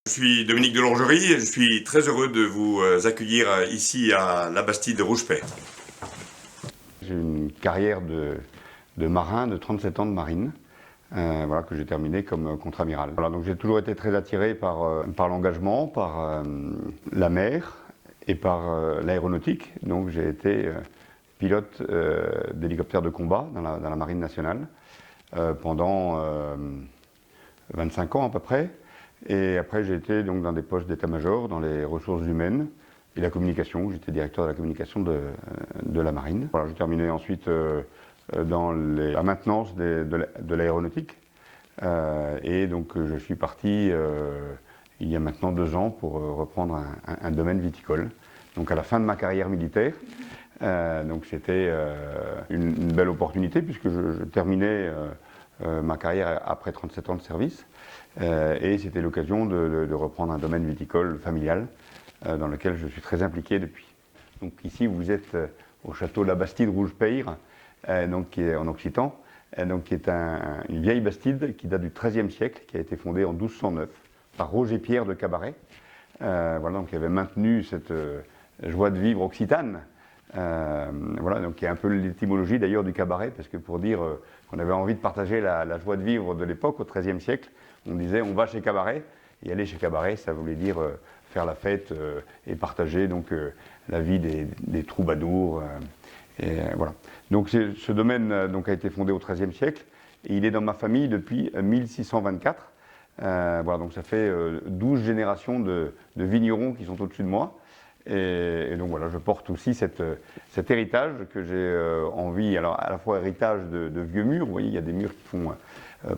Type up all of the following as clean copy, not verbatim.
Je suis Dominique de Longerie et je suis très heureux de vous accueillir ici à la Bastide de Rouspey. J'ai une carrière de marin, de 37 ans de marine, voilà, que j'ai terminé comme contre-amiral. Voilà, donc j'ai toujours été très attiré par l'engagement, par la mer et par l'aéronautique. Donc j'ai été pilote d'hélicoptère de combat dans la marine nationale pendant 25 ans à peu près. Et après, j'ai été donc dans des postes d'état-major, dans les ressources humaines et la communication. J'étais directeur de la communication de la marine. Voilà, j'ai terminé ensuite dans la maintenance de l'aéronautique. Et donc, je suis parti il y a maintenant 2 ans pour reprendre un domaine viticole. Donc, à la fin de ma carrière militaire. Donc, c'était une belle opportunité puisque je terminais ma carrière après 37 ans de service. Et c'était l'occasion de reprendre un domaine viticole familial dans lequel je suis très impliqué depuis. Donc ici, vous êtes au château La Bastide Rouspeyre, donc qui est en occitan, donc qui est une vieille bastide qui date du XIIIe siècle, qui a été fondée en 1209 par Roger Pierre de Cabaret, voilà, donc qui avait maintenu cette joie de vivre occitane. Voilà, donc qui est un peu l'étymologie d'ailleurs du cabaret, parce que pour dire qu'on avait envie de partager la joie de vivre de l'époque, au XIIIe siècle, on disait on va chez Cabaret, et aller chez Cabaret, ça voulait dire faire la fête et partager donc la vie des troubadours. Et voilà. Donc ce domaine donc, a été fondé au XIIIe siècle, et il est dans ma famille depuis 1624. Voilà, donc ça fait 12 générations de vignerons qui sont au-dessus de moi. Et donc voilà, je porte aussi cet héritage que j'ai envie, alors à la fois héritage de vieux murs, vous voyez, il y a des murs qui font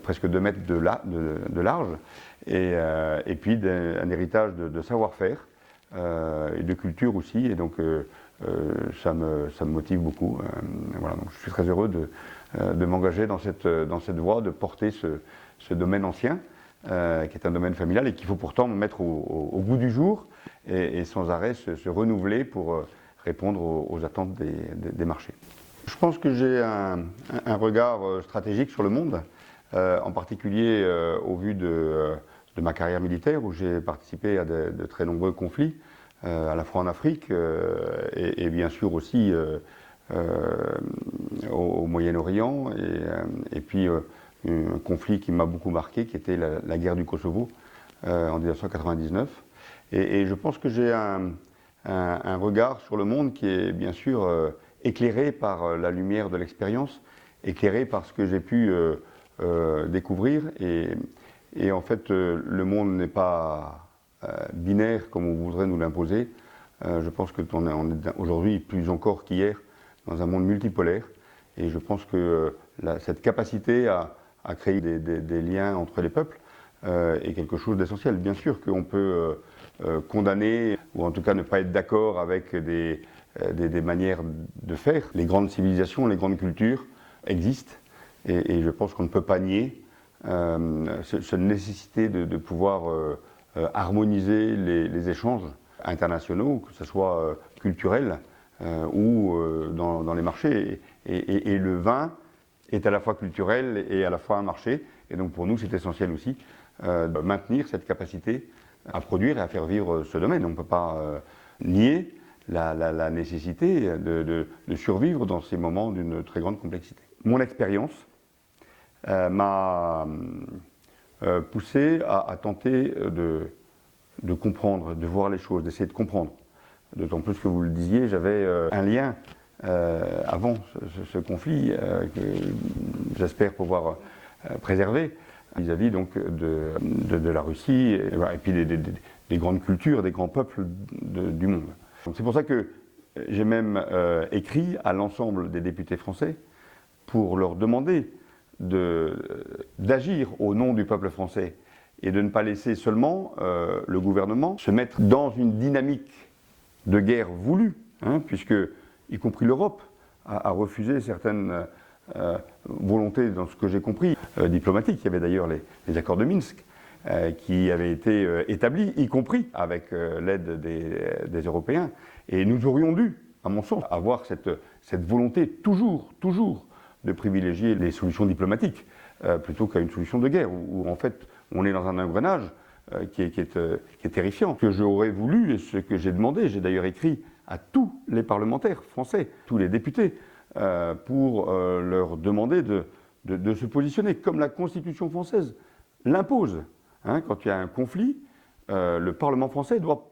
presque 2 mètres de large, et puis un héritage de savoir-faire et de culture aussi, et donc ça me motive beaucoup. Voilà, donc je suis très heureux de m'engager dans cette voie, de porter ce domaine ancien, qui est un domaine familial et qu'il faut pourtant mettre au goût du jour et sans arrêt se renouveler pour répondre aux attentes des marchés. Je pense que j'ai un regard stratégique sur le monde, en particulier au vu de ma carrière militaire où j'ai participé à de très nombreux conflits, à la fois en Afrique et bien sûr aussi au Moyen-Orient et puis un conflit qui m'a beaucoup marqué, qui était la guerre du Kosovo en 1999. Et je pense que j'ai un regard sur le monde qui est bien sûr éclairé par la lumière de l'expérience, éclairé par ce que j'ai pu découvrir. Et en fait, le monde n'est pas binaire comme on voudrait nous l'imposer. Je pense qu'on est aujourd'hui, plus encore qu'hier, dans un monde multipolaire. Et je pense que cette capacité à créer des liens entre les peuples est quelque chose d'essentiel. Bien sûr qu'on peut condamner, ou en tout cas ne pas être d'accord avec des manières de faire. Les grandes civilisations, les grandes cultures existent, et je pense qu'on ne peut pas nier cette nécessité de pouvoir harmoniser les échanges internationaux, que ce soit culturels ou dans les marchés. Et le vin est à la fois culturel et à la fois un marché. Et donc pour nous, c'est essentiel aussi de maintenir cette capacité à produire et à faire vivre ce domaine. On ne peut pas nier la nécessité de survivre dans ces moments d'une très grande complexité. Mon expérience m'a poussé à tenter de comprendre, de voir les choses, d'essayer de comprendre. D'autant plus que vous le disiez, j'avais un lien avant ce conflit que j'espère pouvoir préserver vis-à-vis donc de la Russie et puis des grandes cultures, des grands peuples du monde. C'est pour ça que j'ai même écrit à l'ensemble des députés français pour leur demander d'agir au nom du peuple français et de ne pas laisser seulement le gouvernement se mettre dans une dynamique de guerre voulue, puisque, y compris l'Europe, a refusé certaines volontés, dans ce que j'ai compris, diplomatiques. Il y avait d'ailleurs les accords de Minsk qui avaient été établis, y compris avec l'aide des Européens. Et nous aurions dû, à mon sens, avoir cette volonté toujours de privilégier les solutions diplomatiques plutôt qu'à une solution de guerre, où en fait on est dans un engrenage qui est terrifiant. Ce que j'aurais voulu et ce que j'ai demandé, j'ai d'ailleurs écrit à tous les parlementaires français, tous les députés, pour leur demander de se positionner comme la Constitution française l'impose. Hein, quand il y a un conflit, le Parlement français doit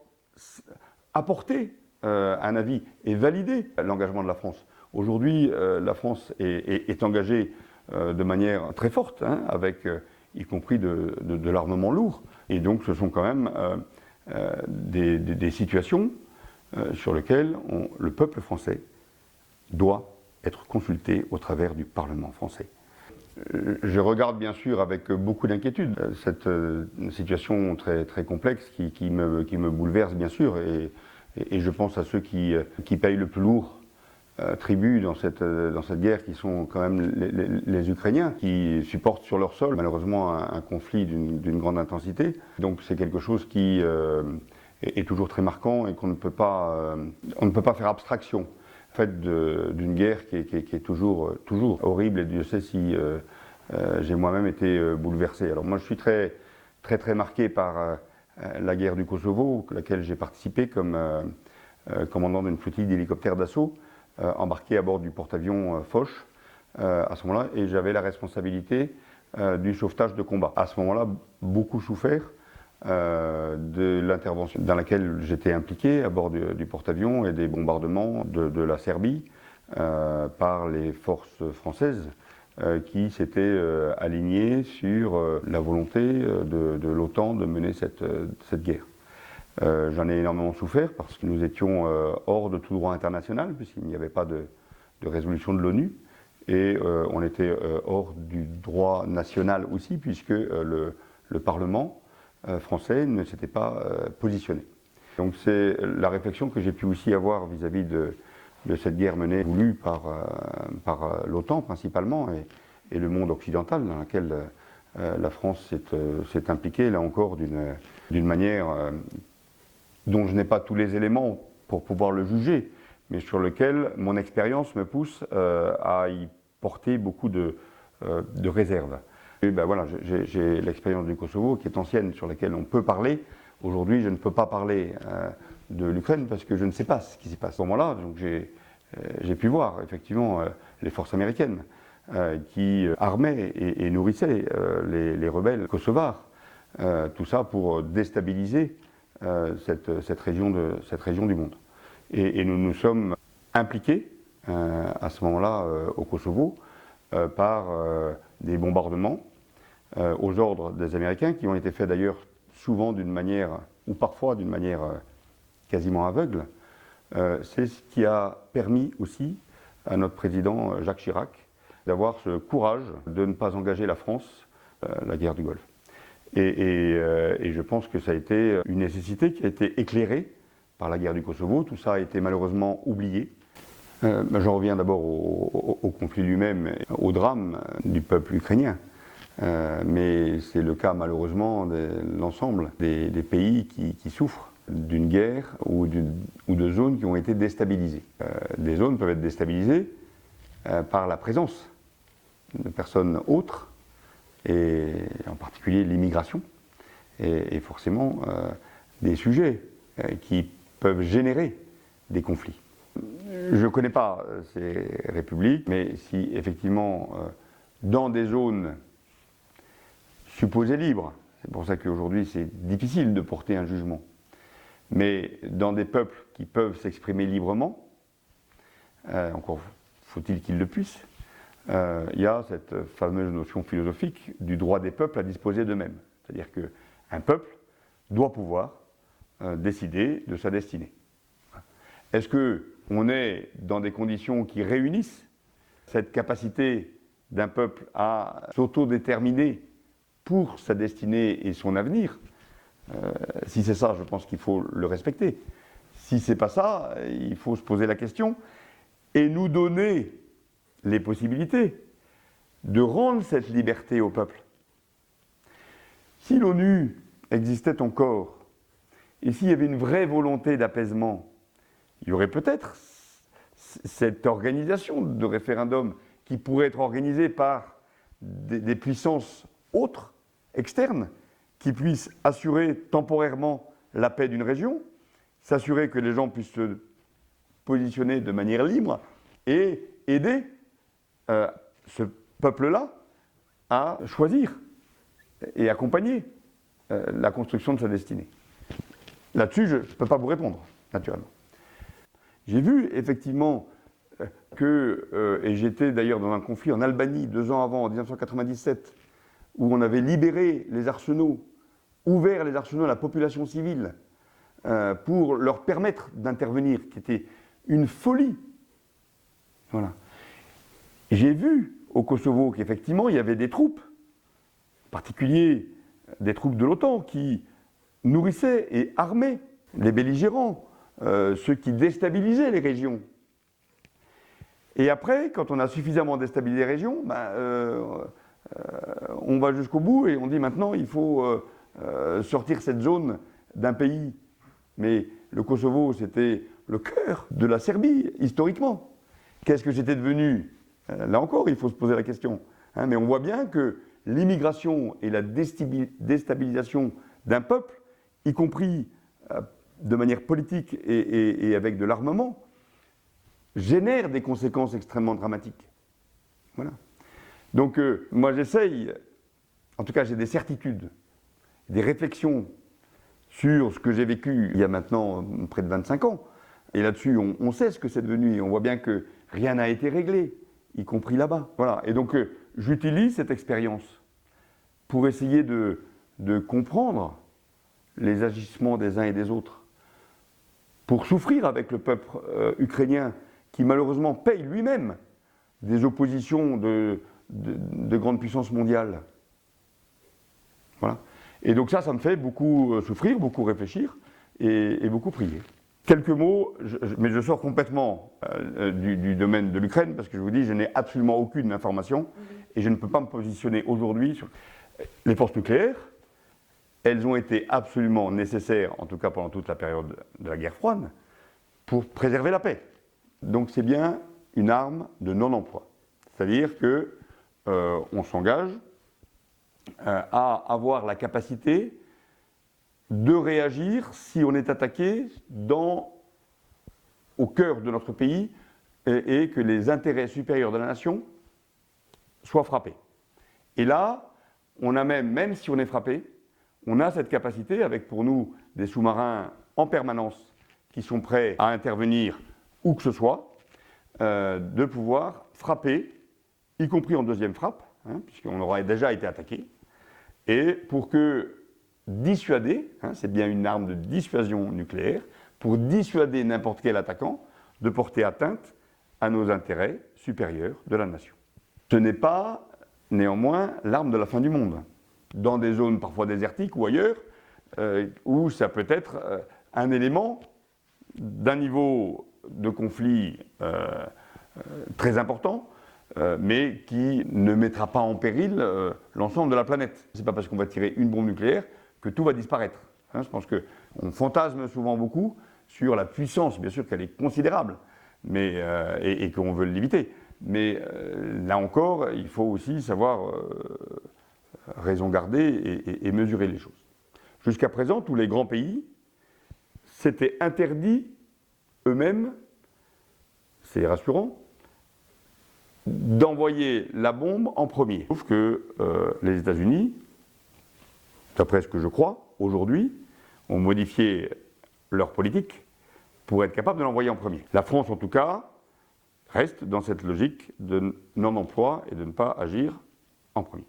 apporter un avis et valider l'engagement de la France. Aujourd'hui, la France est engagée de manière très forte, hein, avec y compris de l'armement lourd. Et donc ce sont quand même des situations sur lesquelles le peuple français doit être consulté au travers du Parlement français. Je regarde bien sûr avec beaucoup d'inquiétude cette situation très, très complexe qui me bouleverse bien sûr, et je pense à ceux qui payent le plus lourd tribut dans cette guerre, qui sont quand même les Ukrainiens, qui supportent sur leur sol malheureusement un conflit d'une grande intensité. Donc c'est quelque chose qui est toujours très marquant et on ne peut pas faire abstraction en fait d'une guerre qui est toujours horrible, et Dieu sait si j'ai moi-même été bouleversé. Alors moi je suis très marqué par la guerre du Kosovo, à laquelle j'ai participé comme commandant d'une flottille d'hélicoptères d'assaut, embarqué à bord du porte-avions Foch à ce moment-là, et j'avais la responsabilité du sauvetage de combat. À ce moment-là, beaucoup souffert de l'intervention dans laquelle j'étais impliqué à bord du porte-avions et des bombardements de la Serbie par les forces françaises qui s'étaient alignées sur la volonté de l'OTAN de mener cette guerre. J'en ai énormément souffert parce que nous étions hors de tout droit international, puisqu'il n'y avait pas de résolution de l'ONU, et on était hors du droit national aussi, puisque le Parlement français ne s'était pas positionné. Donc c'est la réflexion que j'ai pu aussi avoir vis-à-vis de cette guerre menée, voulue par l'OTAN principalement, et le monde occidental, dans laquelle la France s'est impliquée, là encore, d'une manière dont je n'ai pas tous les éléments pour pouvoir le juger, mais sur lequel mon expérience me pousse à y porter beaucoup de réserves. Et ben voilà, j'ai l'expérience du Kosovo qui est ancienne, sur laquelle on peut parler. Aujourd'hui, je ne peux pas parler de l'Ukraine parce que je ne sais pas ce qui s'y passe. À ce moment-là, donc j'ai pu voir effectivement les forces américaines qui armaient et nourrissaient les rebelles kosovars. Tout ça pour déstabiliser cette région du monde. Et nous nous sommes impliqués à ce moment-là au Kosovo par des bombardements aux ordres des Américains, qui ont été faits d'ailleurs souvent d'une manière, ou parfois d'une manière quasiment aveugle. C'est ce qui a permis aussi à notre président Jacques Chirac d'avoir ce courage de ne pas engager la France la guerre du Golfe. Et je pense que ça a été une nécessité qui a été éclairée par la guerre du Kosovo. Tout ça a été malheureusement oublié. J'en reviens d'abord au conflit lui-même, au drame du peuple ukrainien. Mais c'est le cas malheureusement de l'ensemble des pays qui souffrent d'une guerre ou de zones qui ont été déstabilisées. Des zones peuvent être déstabilisées par la présence de personnes autres, et en particulier l'immigration, et forcément des sujets qui peuvent générer des conflits. Je ne connais pas ces républiques, mais si effectivement dans des zones supposées libres, c'est pour ça qu'aujourd'hui c'est difficile de porter un jugement, mais dans des peuples qui peuvent s'exprimer librement, encore faut-il qu'ils le puissent, il y a cette fameuse notion philosophique du droit des peuples à disposer d'eux-mêmes. C'est-à-dire qu'un peuple doit pouvoir décider de sa destinée. Est-ce qu'on est dans des conditions qui réunissent cette capacité d'un peuple à s'autodéterminer pour sa destinée et son avenir? Si c'est ça, je pense qu'il faut le respecter. Si c'est pas ça, il faut se poser la question et nous donner les possibilités de rendre cette liberté au peuple. Si l'ONU existait encore, et s'il y avait une vraie volonté d'apaisement, il y aurait peut-être cette organisation de référendum qui pourrait être organisée par des puissances autres, externes, qui puisse assurer temporairement la paix d'une région, s'assurer que les gens puissent se positionner de manière libre et aider ce peuple-là à choisir et accompagner la construction de sa destinée. Là-dessus, je ne peux pas vous répondre, naturellement. J'ai vu effectivement et j'étais d'ailleurs dans un conflit en Albanie 2 ans avant, en 1997, où on avait libéré les arsenaux, ouvert les arsenaux à la population civile pour leur permettre d'intervenir, qui était une folie. Voilà. J'ai vu au Kosovo qu'effectivement il y avait des troupes, en particulier des troupes de l'OTAN, qui nourrissaient et armaient les belligérants, ceux qui déstabilisaient les régions. Et après, quand on a suffisamment déstabilisé les régions, on va jusqu'au bout et on dit maintenant il faut sortir cette zone d'un pays. Mais le Kosovo, c'était le cœur de la Serbie, historiquement. Qu'est-ce que c'était devenu? Là encore, il faut se poser la question. Mais on voit bien que l'immigration et la déstabilisation d'un peuple, y compris de manière politique et avec de l'armement, génère des conséquences extrêmement dramatiques. Voilà. Donc moi j'essaye, en tout cas j'ai des certitudes, des réflexions sur ce que j'ai vécu il y a maintenant près de 25 ans. Et là-dessus on sait ce que c'est devenu et on voit bien que rien n'a été réglé, y compris là-bas. Voilà. Et donc j'utilise cette expérience pour essayer de comprendre les agissements des uns et des autres, pour souffrir avec le peuple ukrainien qui malheureusement paye lui-même des oppositions de grandes puissances mondiales. Voilà. Et donc ça me fait beaucoup souffrir, beaucoup réfléchir et beaucoup prier. Quelques mots, mais je sors complètement du domaine de l'Ukraine parce que je vous dis, je n'ai absolument aucune information et je ne peux pas me positionner aujourd'hui sur les forces nucléaires. Elles ont été absolument nécessaires, en tout cas pendant toute la période de la guerre froide, pour préserver la paix. Donc c'est bien une arme de non-emploi. C'est-à-dire qu'on s'engage à avoir la capacité de réagir si on est attaqué au cœur de notre pays et que les intérêts supérieurs de la nation soient frappés. Et là, on a même si on est frappé, on a cette capacité, avec pour nous des sous-marins en permanence qui sont prêts à intervenir où que ce soit, de pouvoir frapper, y compris en deuxième frappe, puisqu'on aura déjà été attaqué, et pour dissuader, c'est bien une arme de dissuasion nucléaire, pour dissuader n'importe quel attaquant de porter atteinte à nos intérêts supérieurs de la nation. Ce n'est pas, néanmoins, l'arme de la fin du monde. Dans des zones parfois désertiques ou ailleurs, où ça peut être un élément d'un niveau de conflit très important, mais qui ne mettra pas en péril l'ensemble de la planète. Ce n'est pas parce qu'on va tirer une bombe nucléaire que tout va disparaître. Je pense qu'on fantasme souvent beaucoup sur la puissance, bien sûr qu'elle est considérable, et qu'on veut le limiter. Mais là encore, il faut aussi savoir raison garder et mesurer les choses. Jusqu'à présent, tous les grands pays s'étaient interdits eux-mêmes, c'est rassurant, d'envoyer la bombe en premier. Sauf que les États-Unis, d'après ce que je crois, aujourd'hui, ont modifié leur politique pour être capable de l'envoyer en premier. La France, en tout cas, reste dans cette logique de non-emploi et de ne pas agir en premier.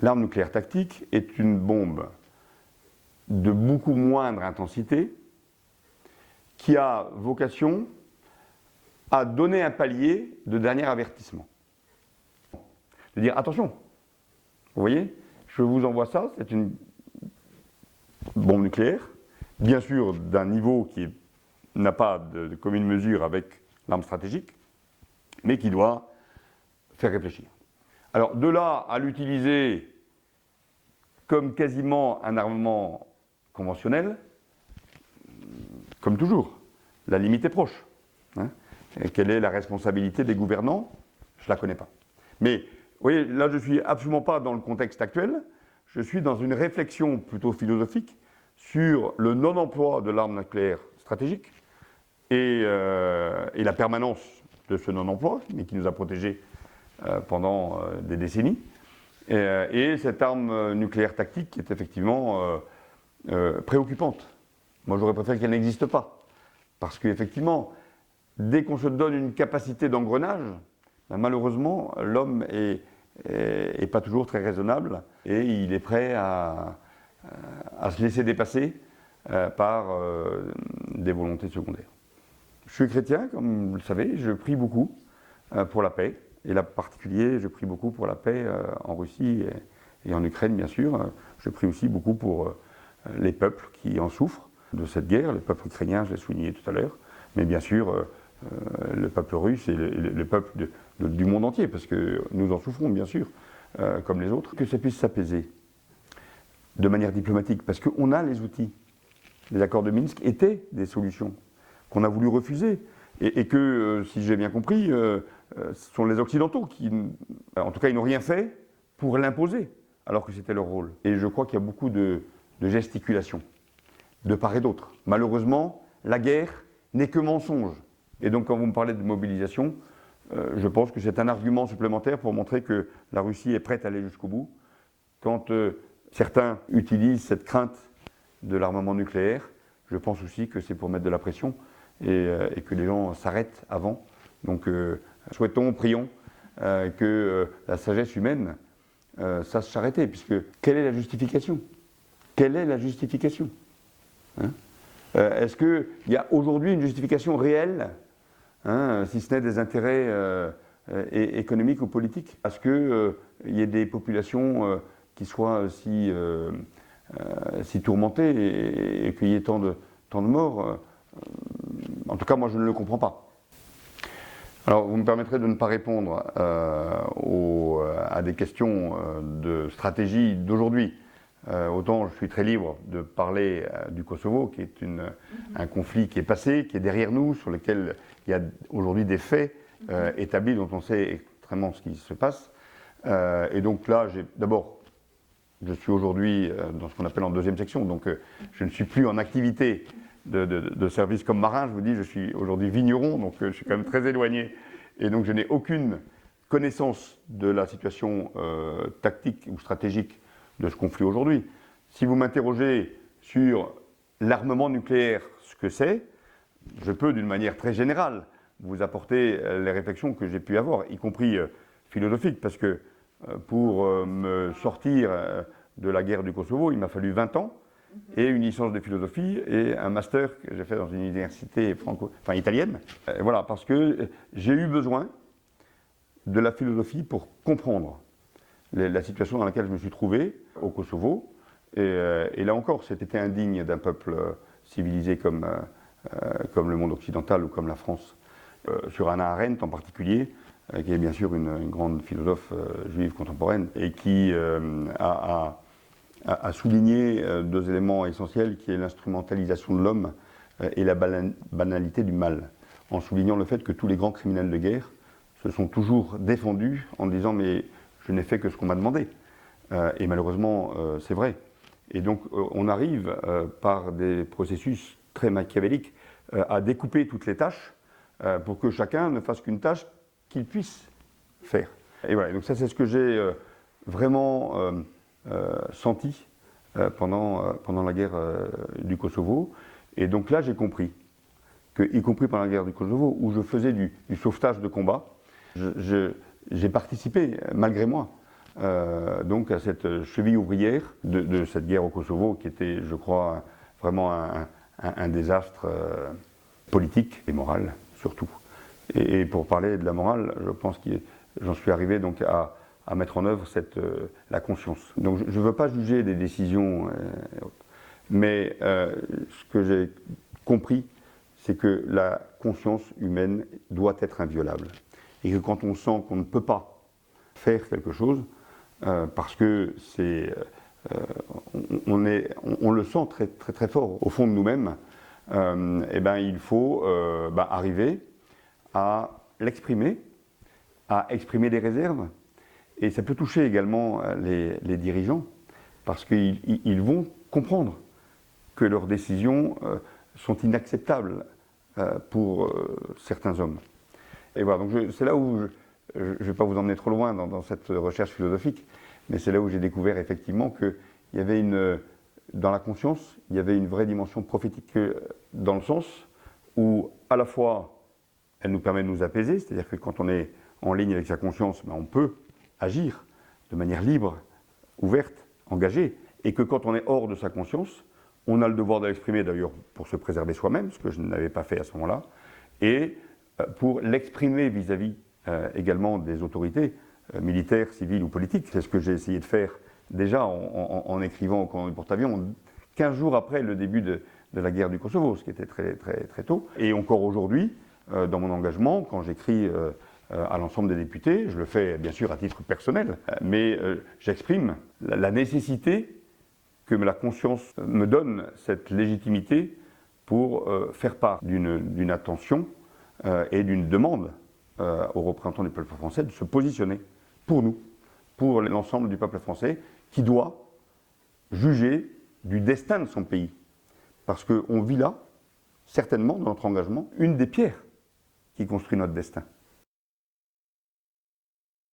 L'arme nucléaire tactique est une bombe de beaucoup moindre intensité qui a vocation à donner un palier de dernier avertissement. De dire attention, vous voyez, je vous envoie ça, c'est une bombe nucléaire, bien sûr d'un niveau qui n'a pas de commune mesure avec l'arme stratégique, mais qui doit faire réfléchir. Alors de là à l'utiliser comme quasiment un armement conventionnel, comme toujours, la limite est proche. Et quelle est la responsabilité des gouvernants? Je ne la connais pas. Mais vous voyez, là je ne suis absolument pas dans le contexte actuel, je suis dans une réflexion plutôt philosophique sur le non-emploi de l'arme nucléaire stratégique et la permanence de ce non-emploi, mais qui nous a protégés pendant des décennies, et cette arme nucléaire tactique qui est effectivement préoccupante. Moi, j'aurais préféré qu'elle n'existe pas, parce qu'effectivement, dès qu'on se donne une capacité d'engrenage, ben malheureusement, l'homme est pas toujours très raisonnable et il est prêt à se laisser dépasser par des volontés secondaires. Je suis chrétien, comme vous le savez, je prie beaucoup pour la paix. Et là, en particulier, je prie beaucoup pour la paix en Russie et en Ukraine, bien sûr. Je prie aussi beaucoup pour les peuples qui en souffrent de cette guerre, le peuple ukrainien, je l'ai souligné tout à l'heure, mais bien sûr le peuple russe et le peuple du monde entier, parce que nous en souffrons, bien sûr, comme les autres, que ça puisse s'apaiser de manière diplomatique, parce qu'on a les outils. Les accords de Minsk étaient des solutions qu'on a voulu refuser, et que, si j'ai bien compris, ce sont les Occidentaux qui, en tout cas, ils n'ont rien fait pour l'imposer, alors que c'était leur rôle. Et je crois qu'il y a beaucoup de gesticulation, de part et d'autre. Malheureusement, la guerre n'est que mensonge. Et donc, quand vous me parlez de mobilisation, je pense que c'est un argument supplémentaire pour montrer que la Russie est prête à aller jusqu'au bout. Quand certains utilisent cette crainte de l'armement nucléaire, je pense aussi que c'est pour mettre de la pression et que les gens s'arrêtent avant. Donc, souhaitons, prions que la sagesse humaine sache s'arrêter, puisque quelle est la justification ? Quelle est la justification ? Est-ce qu'il y a aujourd'hui une justification réelle, si ce n'est des intérêts économiques ou politiques, à ce qu'il y ait des populations qui soient si tourmentées et qu'il y ait tant de morts? En tout cas, moi, je ne le comprends pas. Alors, vous me permettrez de ne pas répondre à des questions de stratégie d'aujourd'hui. Autant je suis très libre de parler du Kosovo, qui est un conflit qui est passé, qui est derrière nous, sur lequel il y a aujourd'hui des faits établis dont on sait extrêmement ce qui se passe. Et donc là, d'abord, je suis aujourd'hui dans ce qu'on appelle en deuxième section, donc je ne suis plus en activité de service comme marin. Je vous dis, je suis aujourd'hui vigneron, donc je suis quand même très éloigné. Et donc je n'ai aucune connaissance de la situation tactique ou stratégique de ce conflit aujourd'hui. Si vous m'interrogez sur l'armement nucléaire, ce que c'est, je peux d'une manière très générale vous apporter les réflexions que j'ai pu avoir, y compris philosophiques, parce que pour me sortir de la guerre du Kosovo, il m'a fallu 20 ans et une licence de philosophie et un master que j'ai fait dans une université italienne. Voilà, parce que j'ai eu besoin de la philosophie pour comprendre la situation dans laquelle je me suis trouvé au Kosovo. Et là encore, c'était indigne d'un peuple civilisé comme le monde occidental ou comme la France. Sur Hannah Arendt en particulier, qui est bien sûr une grande philosophe juive contemporaine, et qui a souligné deux éléments essentiels, qui est l'instrumentalisation de l'homme et la banalité du mal, en soulignant le fait que tous les grands criminels de guerre se sont toujours défendus en disant « mais je n'ai fait que ce qu'on m'a demandé ». Et malheureusement, c'est vrai. Et donc, on arrive, par des processus très machiavéliques, à découper toutes les tâches pour que chacun ne fasse qu'une tâche qu'il puisse faire. Et voilà, donc ça, c'est ce que j'ai vraiment senti pendant la guerre du Kosovo. Et donc là, j'ai compris que, y compris pendant la guerre du Kosovo, où je faisais du sauvetage de combat, j'ai participé, malgré moi, donc à cette cheville ouvrière de cette guerre au Kosovo, qui était, je crois, vraiment un désastre politique et moral, surtout. Et pour parler de la morale, je pense que j'en suis arrivé donc à mettre en œuvre la conscience. Donc je ne veux pas juger des décisions, mais ce que j'ai compris, c'est que la conscience humaine doit être inviolable. Et que quand on sent qu'on ne peut pas faire quelque chose, parce que on le sent très, très, très fort au fond de nous-mêmes, et ben, il faut arriver à l'exprimer, à exprimer des réserves. Et ça peut toucher également les dirigeants, parce qu'ils vont comprendre que leurs décisions sont inacceptables pour certains hommes. Et voilà, donc c'est là où, je ne vais pas vous emmener trop loin dans cette recherche philosophique, mais c'est là où j'ai découvert effectivement qu'il y avait dans la conscience, il y avait une vraie dimension prophétique, dans le sens où à la fois elle nous permet de nous apaiser, c'est-à-dire que quand on est en ligne avec sa conscience, on peut agir de manière libre, ouverte, engagée, et que quand on est hors de sa conscience, on a le devoir de l'exprimer d'ailleurs pour se préserver soi-même, ce que je n'avais pas fait à ce moment-là, et pour l'exprimer vis-à-vis également des autorités militaires, civiles ou politiques. C'est ce que j'ai essayé de faire déjà en écrivant au commandant du porte-avions 15 jours après le début de la guerre du Kosovo, ce qui était très, très, très tôt. Et encore aujourd'hui, dans mon engagement, quand j'écris à l'ensemble des députés, je le fais bien sûr à titre personnel, mais j'exprime la nécessité que la conscience me donne cette légitimité pour faire part d'une attention et d'une demande aux représentants du peuple français de se positionner pour nous, pour l'ensemble du peuple français, qui doit juger du destin de son pays. Parce qu'on vit là, certainement, dans notre engagement, une des pierres qui construit notre destin.